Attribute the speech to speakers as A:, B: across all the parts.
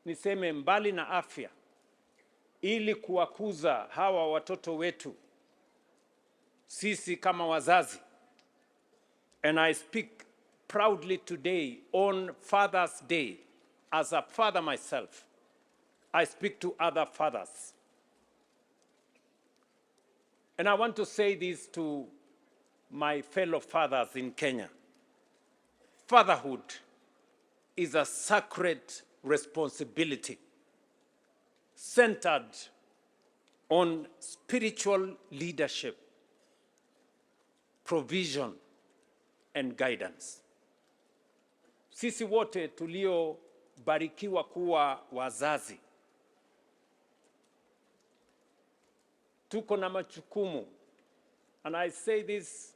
A: niseme mbali na afya, ili kuwakuza hawa watoto wetu sisi kama wazazi. And I speak proudly today on Father's Day. As a father myself, I speak to other fathers. And I want to say this to my fellow fathers in Kenya. Fatherhood is a sacred responsibility centered on spiritual leadership, provision, and guidance. Sisi wote tuliobarikiwa kuwa wazazi tuko na majukumu, and I say this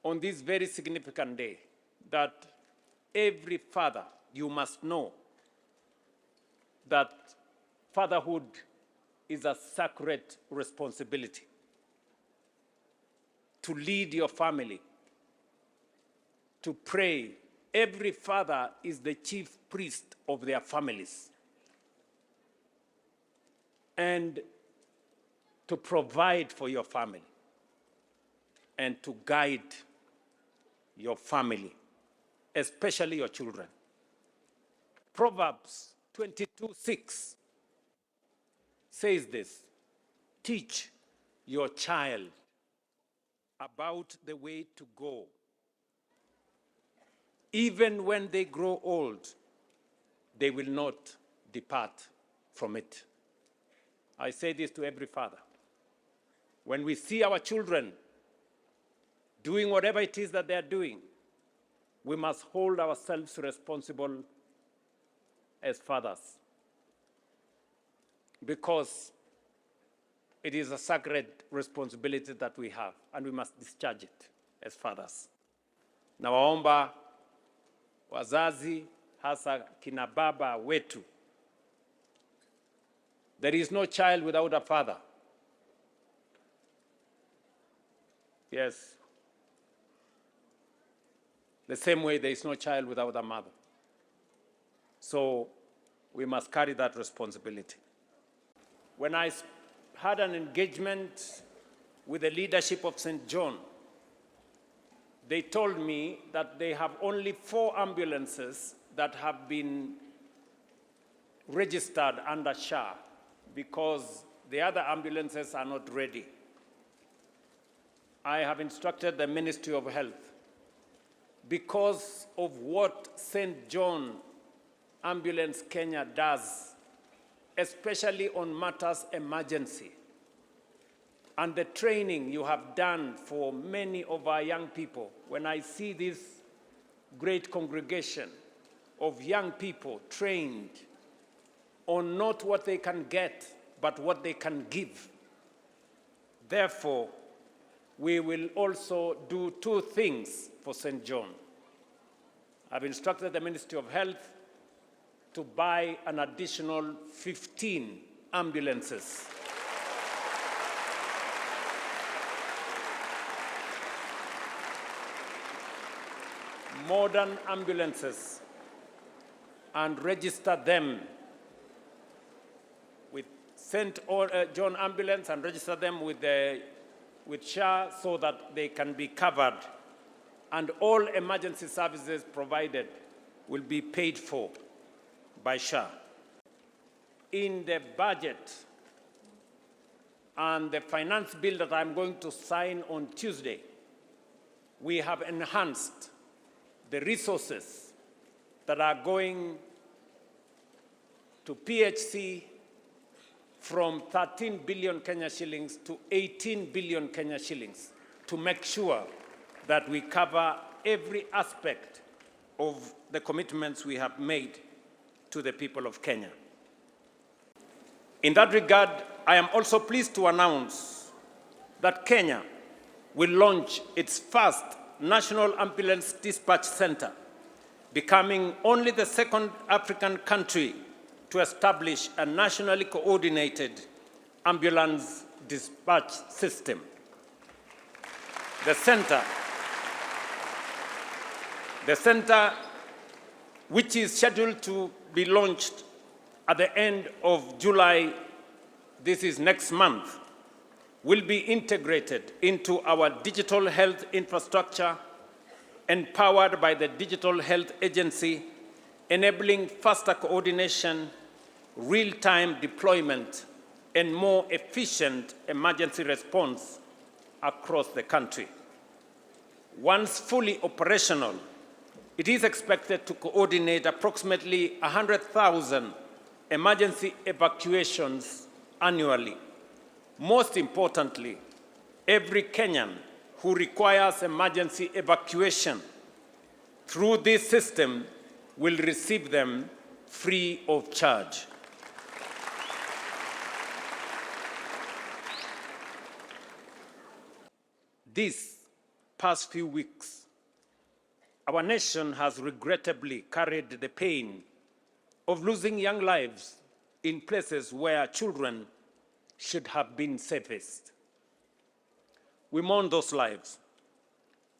A: on this very significant day, that every father, you must know that fatherhood is a sacred responsibility to lead your family, to pray. Every father is the chief priest of their families, and to provide for your family and to guide your family, especially your children. Proverbs 22:6 says this: teach your child about the way to go. Even when they grow old, they will not depart from it. I say this to every father. When we see our children doing whatever it is that they are doing, we must hold ourselves responsible as fathers, because it is a sacred responsibility that we have, and we must discharge it as fathers. Nawaomba wazazi, hasa kina baba wetu, there is no child without a father. Yes. The same way there is no child without a mother. So we must carry that responsibility. When I had an engagement with the leadership of St. John, they told me that they have only 4 ambulances that have been registered under SHA because the other ambulances are not ready. I have instructed the Ministry of Health, because of what St. John Ambulance Kenya does, especially on matters emergency, and the training you have done for many of our young people. When I see this great congregation of young people trained on not what they can get, but what they can give. Therefore, we will also do 2 things for St. John. I've instructed the Ministry of Health to buy an additional 15 ambulances. Modern ambulances, and register them with St. John Ambulance, and register them with SHA so that they can be covered, and all emergency services provided will be paid for by SHA. In the budget and the finance bill that I'm going to sign on Tuesday, we have enhanced the resources that are going to PHC from 13 billion Kenya shillings to 18 billion Kenya shillings to make sure that we cover every aspect of the commitments we have made to the people of Kenya. In that regard, I am also pleased to announce that Kenya will launch its first National Ambulance Dispatch Center, becoming only the 2nd African country to establish a nationally coordinated ambulance dispatch system. The center, which is scheduled to be launched at the end of July, this is next month, will be integrated into our digital health infrastructure, empowered by the Digital Health Agency, enabling faster coordination, real-time deployment, and more efficient emergency response across the country. Once fully operational, it is expected to coordinate approximately 100,000 emergency evacuations annually. Most importantly, every Kenyan who requires emergency evacuation through this system will receive them free of charge. These past few weeks, our nation has regrettably carried the pain of losing young lives in places where children should have been safest. We mourn those lives.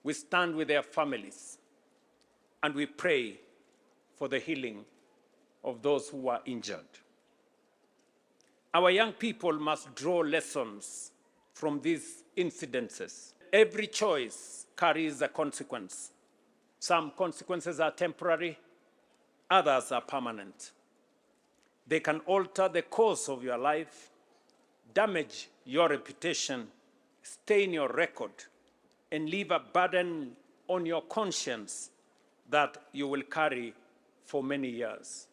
A: We stand with their families, and we pray for the healing of those who are injured. Our young people must draw lessons from these incidences. Every choice carries a consequence. Some consequences are temporary, others are permanent. They can alter the course of your life, damage your reputation, stain your record, and leave a burden on your conscience that you will carry for many years.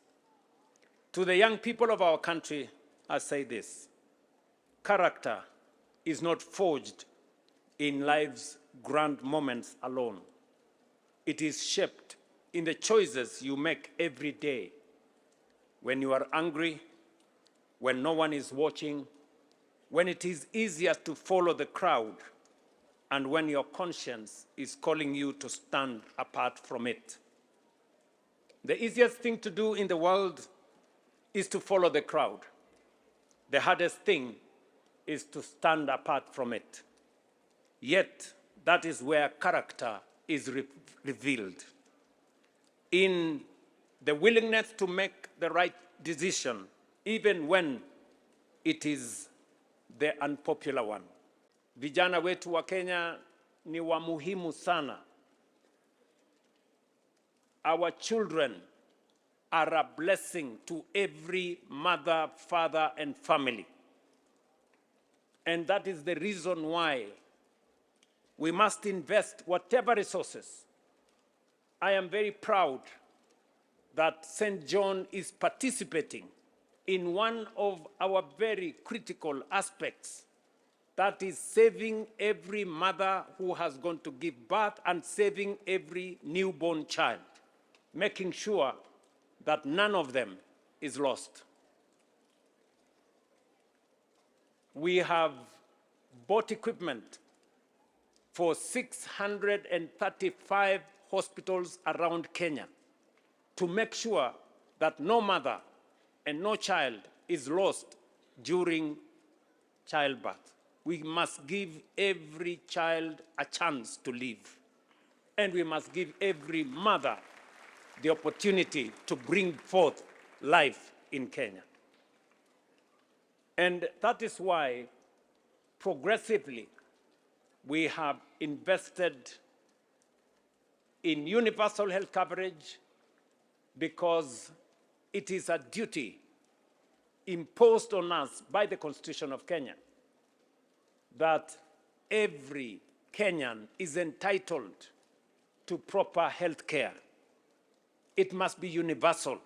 A: To the young people of our country, I say this: character is not forged in life's grand moments alone. It is shaped in the choices you make every day. When you are angry, when no one is watching, when it is easier to follow the crowd, and when your conscience is calling you to stand apart from it. The easiest thing to do in the world is to follow the crowd. The hardest thing is to stand apart from it. Yet, that is where character is revealed. In the willingness to make the right decision, even when it is the unpopular one. Vijana wetu wa Kenya ni wa muhimu sana. Our children are a blessing to every mother, father, and family. And that is the reason why we must invest whatever resources. I am very proud that St. John is participating in one of our very critical aspects, that is saving every mother who has gone to give birth and saving every newborn child, making sure that none of them is lost. We have bought equipment for 635 hospitals around Kenya to make sure that no mother and no child is lost during childbirth. We must give every child a chance to live. And we must give every mother the opportunity to bring forth life in Kenya. And that is why, progressively, we have invested in universal health coverage, because it is a duty imposed on us by the Constitution of Kenya that every Kenyan is entitled to proper health care. It must be universal.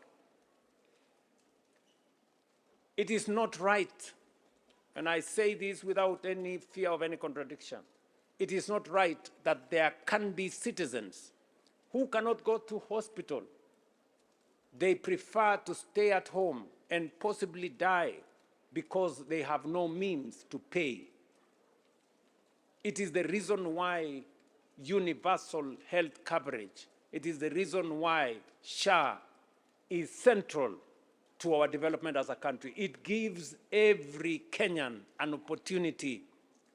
A: It is not right, and I say this without any fear of any contradiction, it is not right that there can be citizens who cannot go to hospital. They prefer to stay at home and possibly die because they have no means to pay. It is the reason why universal health coverage, it is the reason why SHA is central to our development as a country. It gives every Kenyan an opportunity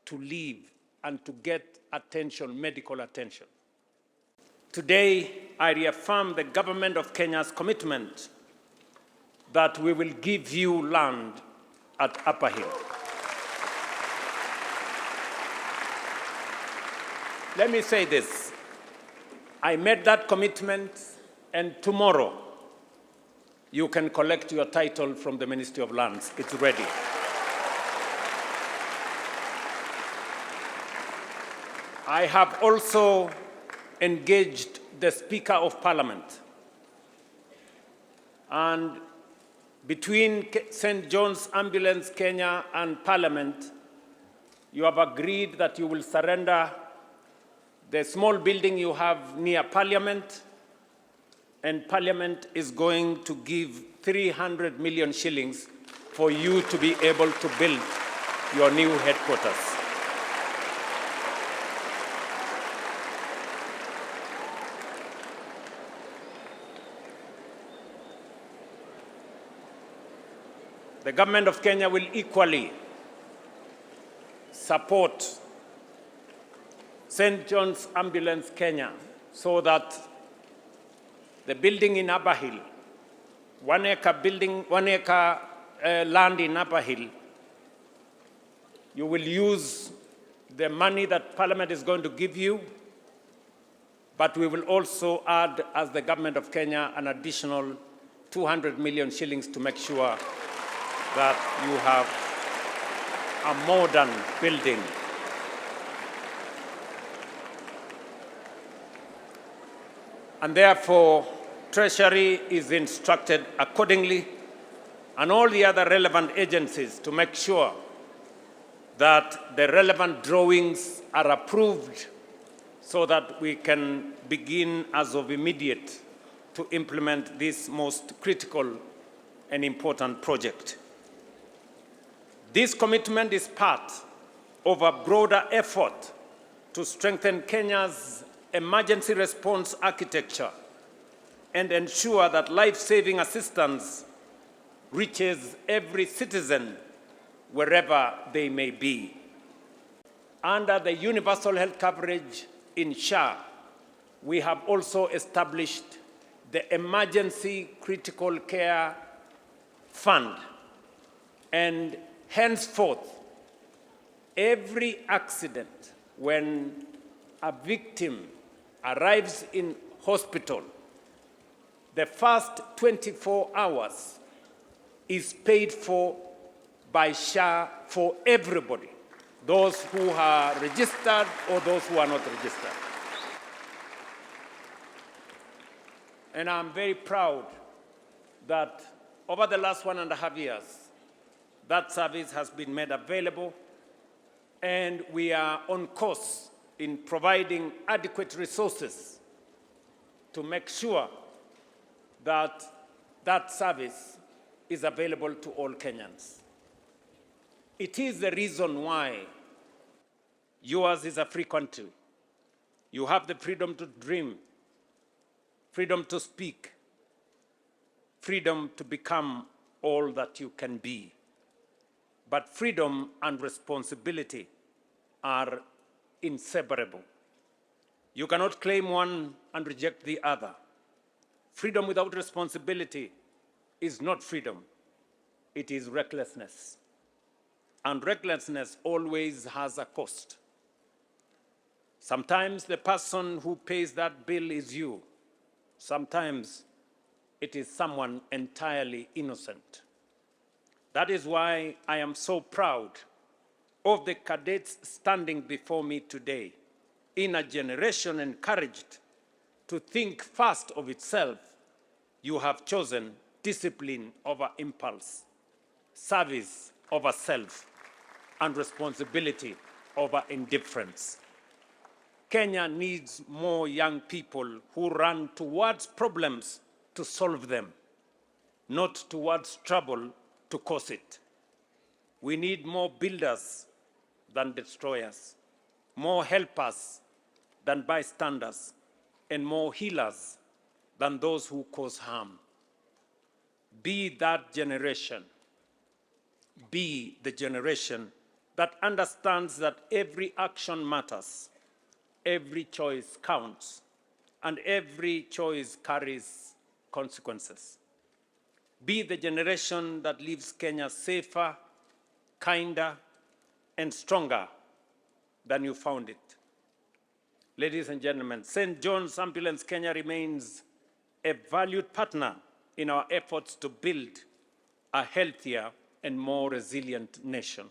A: to live and to get attention, medical attention. Today, I reaffirm the government of Kenya's commitment that we will give you land at Upper Hill. Let me say this. I made that commitment, and tomorrow you can collect your title from the Ministry of Lands. It's ready. I have also engaged the Speaker of Parliament, and between St. John's Ambulance Kenya and Parliament, you have agreed that you will surrender the small building you have near Parliament, and Parliament is going to give 300 million shillings for you to be able to build your new headquarters. The government of Kenya will equally support St. John's Ambulance Kenya so that the building in Upper Hill, 1 acre building, 1 acre land in Upper Hill, you will use the money that Parliament is going to give you, but we will also add, as the government of Kenya, an additional 200 million shillings to make sure that you have a modern building. And therefore, Treasury is instructed accordingly, and all the other relevant agencies to make sure that the relevant drawings are approved so that we can begin as of immediate to implement this most critical and important project. This commitment is part of a broader effort to strengthen Kenya's emergency response architecture and ensure that life-saving assistance reaches every citizen wherever they may be. Under the universal health coverage in SHA, we have also established the Emergency Critical Care Fund, and henceforth, every accident when a victim arrives in hospital, the first 24 hours is paid for by SHA for everybody, those who are registered or those who are not registered. And I'm very proud that over the last 1.5 years, that service has been made available, and we are on course in providing adequate resources to make sure that that service is available to all Kenyans. It is the reason why yours is a free country. You have the freedom to dream, freedom to speak, freedom to become all that you can be. But freedom and responsibility are inseparable. You cannot claim one and reject the other. Freedom without responsibility is not freedom. It is recklessness. And recklessness always has a cost. Sometimes the person who pays that bill is you. Sometimes it is someone entirely innocent. That is why I am so proud of the cadets standing before me today, in a generation encouraged to think first of itself. You have chosen discipline over impulse, service over self, and responsibility over indifference. Kenya needs more young people who run towards problems to solve them, not towards trouble to cause it. We need more builders than destroyers, more helpers than bystanders, and more healers than those who cause harm. Be that generation. Be the generation that understands that every action matters, every choice counts, and every choice carries consequences. Be the generation that leaves Kenya safer, kinder, and stronger than you found it. Ladies and gentlemen, St. John's Ambulance Kenya remains a valued partner in our efforts to build a healthier and more resilient nation.